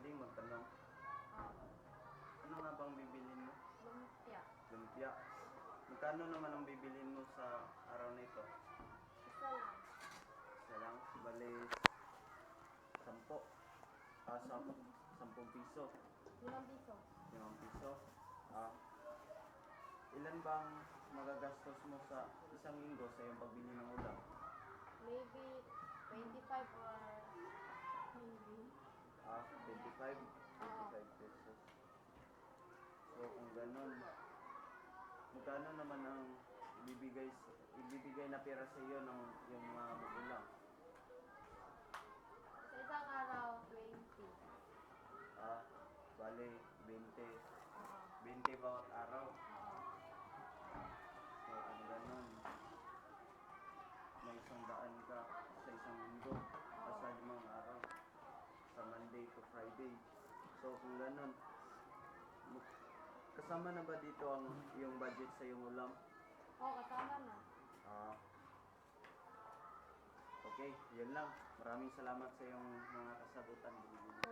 pwedeng magtanong? Oo. Ano nga bang bibilin mo? Lumpia. Lumpia. Magkano naman ang bibilin mo sa araw na ito? Isa lang. Isa lang, bali 10. 10 piso. 5 piso. 5 piso. Ah, ilan bang magagastos mo sa isang linggo sa iyong pagbili ng ulam? Maybe 25 or maybe. 25 pesos. So kung ganun, magkano naman ang ibibigay na pera sa iyo ng yung mga magulang? Sa isang araw, 20. Bale 20 Oo. bawat araw. Oo. So kung ganun, may 100 ka sa isang linggo, sa 5 araw, sa Monday to Friday. So kung ganun, kasama na ba dito ang yung budget sa iyong ulam? Oo, kasama na. Okay, yun lang. Maraming salamat sa iyong mga kasagutan. So,